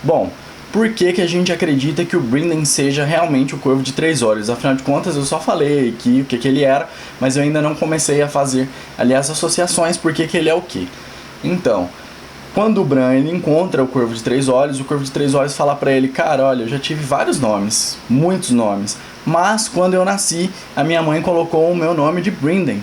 Bom, por que a gente acredita que o Brynden seja realmente o Corvo de Três Olhos? Afinal de contas, eu só falei aqui o que ele era, mas eu ainda não comecei a fazer, aliás, associações, por que ele é o quê? Então, quando o Bran ele encontra o Corvo de Três Olhos, o Corvo de Três Olhos fala pra ele: cara, olha, eu já tive vários nomes, muitos nomes, mas quando eu nasci, a minha mãe colocou o meu nome de Brynden.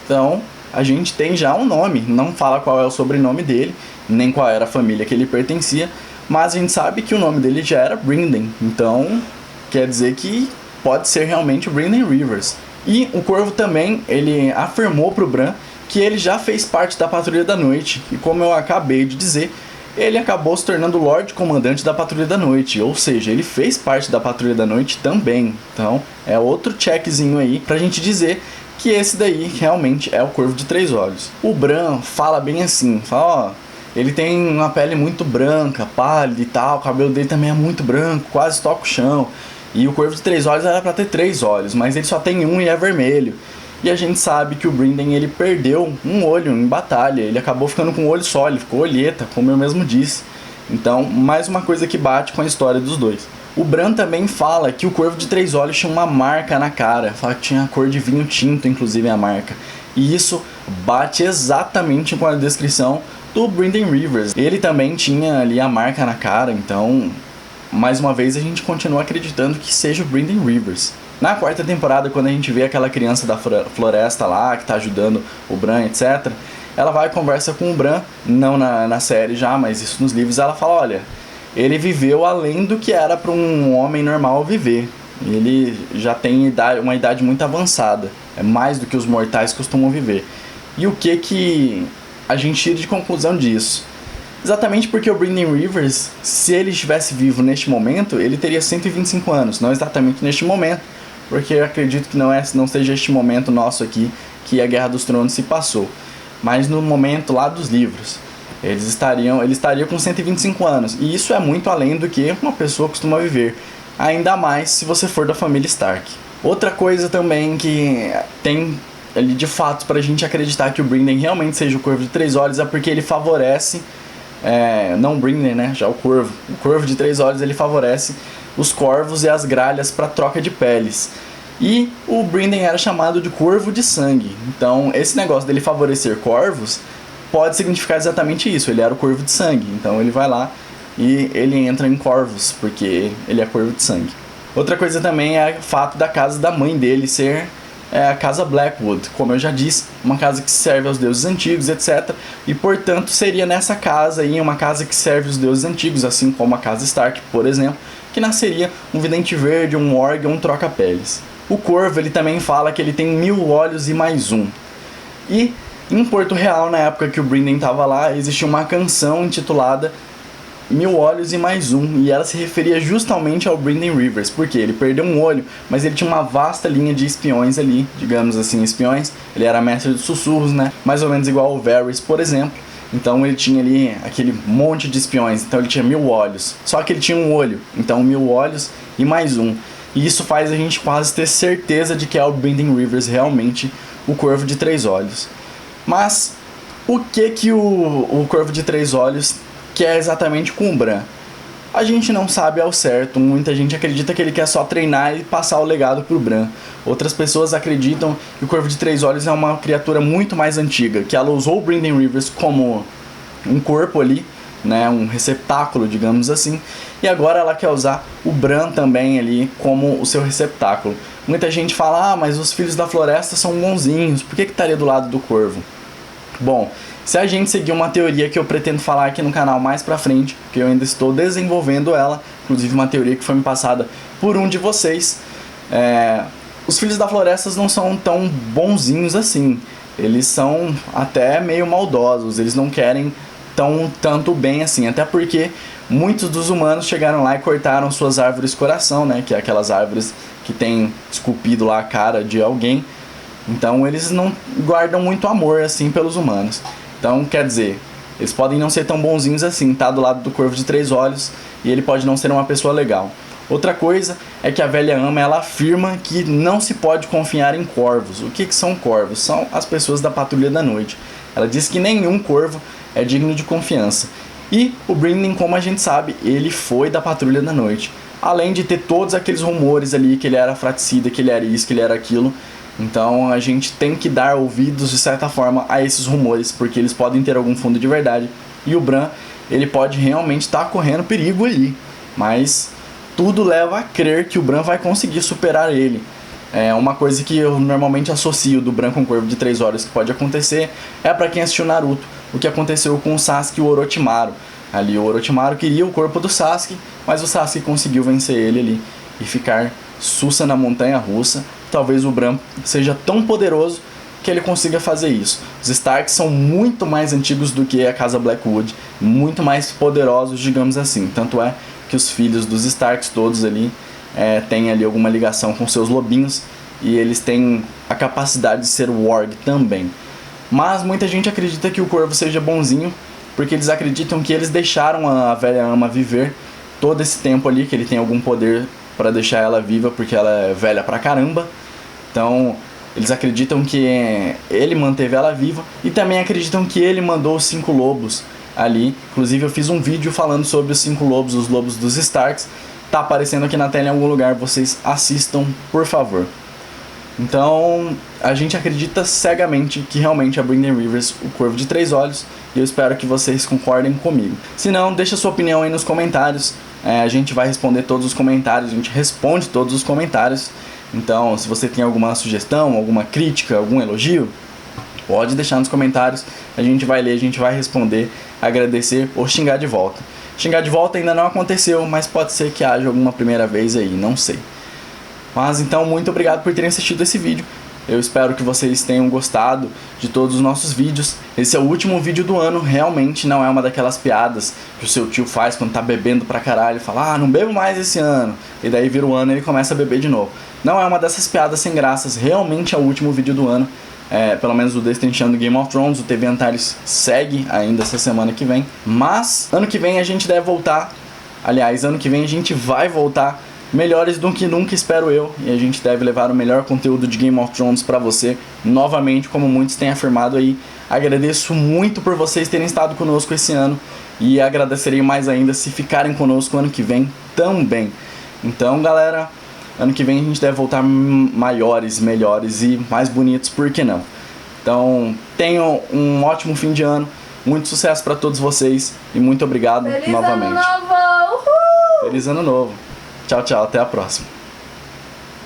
Então, a gente tem já um nome, não fala qual é o sobrenome dele, nem qual era a família que ele pertencia, mas a gente sabe que o nome dele já era Brynden, então quer dizer que pode ser realmente o Brynden Rivers. E o Corvo também, ele afirmou pro Bran que ele já fez parte da Patrulha da Noite, e como eu acabei de dizer, ele acabou se tornando o Lorde Comandante da Patrulha da Noite, ou seja, ele fez parte da Patrulha da Noite também. Então é outro checkzinho aí pra gente dizer que esse daí realmente é o Corvo de Três Olhos. O Bran fala bem assim, fala, ó, ele tem uma pele muito branca, pálida e tal, o cabelo dele também é muito branco, quase toca o chão. E o Corvo de Três Olhos era pra ter 3 olhos, mas ele só tem um e é vermelho. E a gente sabe que o Brynden ele perdeu um olho em batalha, ele acabou ficando com um olho só, ele ficou olheta, como eu mesmo disse. Então, mais uma coisa que bate com a história dos dois. O Bran também fala que o Corvo de Três Olhos tinha uma marca na cara, fala que tinha a cor de vinho tinto, inclusive a marca. E isso bate exatamente com a descrição do Brynden Rivers. Ele também tinha ali a marca na cara, então, mais uma vez a gente continua acreditando que seja o Brynden Rivers. Na quarta temporada, quando a gente vê aquela criança da floresta lá, que tá ajudando o Bran, etc., ela vai e conversa com o Bran, não na série já, mas isso nos livros, ela fala, olha, ele viveu além do que era para um homem normal viver. Ele já tem uma idade muito avançada, é mais do que os mortais costumam viver. E o que a gente tira de conclusão disso? Exatamente porque o Brynden Rivers, se ele estivesse vivo neste momento, ele teria 125 anos, não exatamente neste momento, porque eu acredito que não seja este momento nosso aqui que a Guerra dos Tronos se passou, mas no momento lá dos livros. Ele estaria com 125 anos, e isso é muito além do que uma pessoa costuma viver, ainda mais se você for da família Stark. Outra coisa também que tem ali de fato pra gente acreditar que o Brynden realmente seja o Corvo de Três Olhos é porque ele favorece, não o Brynden, né, já o Corvo de Três Olhos, ele favorece os corvos e as gralhas para troca de peles. E o Brynden era chamado de Corvo de Sangue. Então, esse negócio dele favorecer corvos pode significar exatamente isso. Ele era o Corvo de Sangue. Então, ele vai lá e ele entra em corvos, porque ele é Corvo de Sangue. Outra coisa também é o fato da casa da mãe dele ser a casa Blackwood. Como eu já disse, uma casa que serve aos deuses antigos, etc. E, portanto, seria nessa casa aí, uma casa que serve os deuses antigos, assim como a casa Stark, por exemplo, que nasceria um Vidente Verde, um Morg, um Troca-Peles. O Corvo, ele também fala que ele tem 1000 olhos e mais um. E em Porto Real, na época que o Brynden estava lá, existia uma canção intitulada 1000 olhos e mais um, e ela se referia justamente ao Brynden Rivers, porque ele perdeu um olho, mas ele tinha uma vasta linha de espiões ali, digamos assim, espiões. Ele era mestre de sussurros, né? Mais ou menos igual o Varys, por exemplo. Então ele tinha ali aquele monte de espiões, então ele tinha 1000 olhos. Só que ele tinha um olho, então 1000 olhos e mais um. E isso faz a gente quase ter certeza de que é o Brynden Rivers realmente o Corvo de Três Olhos. Mas o que o Corvo de Três Olhos quer exatamente com o Bran? A gente não sabe ao certo, muita gente acredita que ele quer só treinar e passar o legado pro Bran. Outras pessoas acreditam que o Corvo de Três Olhos é uma criatura muito mais antiga, que ela usou o Brynden Rivers como um corpo ali, né, um receptáculo, digamos assim, e agora ela quer usar o Bran também ali como o seu receptáculo. Muita gente fala, mas os Filhos da Floresta são bonzinhos, por que estaria do lado do Corvo? Bom, se a gente seguir uma teoria que eu pretendo falar aqui no canal mais pra frente, que eu ainda estou desenvolvendo ela, inclusive uma teoria que foi me passada por um de vocês, os Filhos da Floresta não são tão bonzinhos assim. Eles são até meio maldosos, eles não querem tanto bem assim, até porque muitos dos humanos chegaram lá e cortaram suas árvores coração, né, que é aquelas árvores que tem esculpido lá a cara de alguém. Então eles não guardam muito amor assim pelos humanos. Então, quer dizer, eles podem não ser tão bonzinhos assim, tá do lado do Corvo de Três Olhos, e ele pode não ser uma pessoa legal. Outra coisa é que a velha ama, ela afirma que não se pode confiar em corvos. O que são corvos? São as pessoas da Patrulha da Noite. Ela diz que nenhum corvo é digno de confiança. E o Britney, como a gente sabe, ele foi da Patrulha da Noite. Além de ter todos aqueles rumores ali que ele era fratricida, que ele era isso, que ele era aquilo. Então a gente tem que dar ouvidos de certa forma a esses rumores, porque eles podem ter algum fundo de verdade. E o Bran, ele pode realmente estar correndo perigo ali. Mas tudo leva a crer que o Bran vai conseguir superar ele. É uma coisa que eu normalmente associo do Bran com o Corvo de 3 Olhos que pode acontecer é para quem assistiu Naruto, o que aconteceu com o Sasuke e o Orochimaru. Ali o Orochimaru queria o corpo do Sasuke, mas o Sasuke conseguiu vencer ele ali e ficar sussa na montanha russa. Talvez o Bran seja tão poderoso que ele consiga fazer isso. Os Starks são muito mais antigos do que a casa Blackwood, muito mais poderosos, digamos assim. Tanto é que os filhos dos Starks todos ali têm ali alguma ligação com seus lobinhos e eles têm a capacidade de ser warg também. Mas muita gente acredita que o Corvo seja bonzinho, porque eles acreditam que eles deixaram a velha ama viver todo esse tempo ali, que ele tem algum poder para deixar ela viva, porque ela é velha pra caramba. Então eles acreditam que ele manteve ela viva e também acreditam que ele mandou os 5 lobos ali. Inclusive eu fiz um vídeo falando sobre os 5 lobos, os lobos dos Starks. Tá aparecendo aqui na tela em algum lugar, vocês assistam, por favor. Então, a gente acredita cegamente que realmente é Britney Rivers, o Corvo de 3 Olhos, e eu espero que vocês concordem comigo. Se não, deixa sua opinião aí nos comentários, a gente vai responder todos os comentários, a gente responde todos os comentários. Então, se você tem alguma sugestão, alguma crítica, algum elogio, pode deixar nos comentários, a gente vai ler, a gente vai responder, agradecer ou xingar de volta. Xingar de volta ainda não aconteceu, mas pode ser que haja alguma primeira vez aí, não sei. Mas então, muito obrigado por terem assistido esse vídeo. Eu espero que vocês tenham gostado de todos os nossos vídeos. Esse é o último vídeo do ano, realmente não é uma daquelas piadas que o seu tio faz quando tá bebendo pra caralho e fala: ah, não bebo mais esse ano. E daí vira o ano e ele começa a beber de novo. Não é uma dessas piadas sem graças, realmente é o último vídeo do ano. Pelo menos o Destrinchando Game of Thrones, o TV Antares segue ainda essa semana que vem. Mas ano que vem a gente deve voltar. Aliás, ano que vem a gente vai voltar melhores do que nunca, espero eu. E a gente deve levar o melhor conteúdo de Game of Thrones pra você, novamente, como muitos têm afirmado aí. Agradeço muito por vocês terem estado conosco esse ano. E agradecerei mais ainda se ficarem conosco ano que vem também. Então, galera, ano que vem a gente deve voltar maiores, melhores e mais bonitos, por que não? Então, tenham um ótimo fim de ano, muito sucesso pra todos vocês e muito obrigado novamente. Feliz Ano Novo! Uhul! Feliz Ano Novo! Tchau, tchau, até a próxima.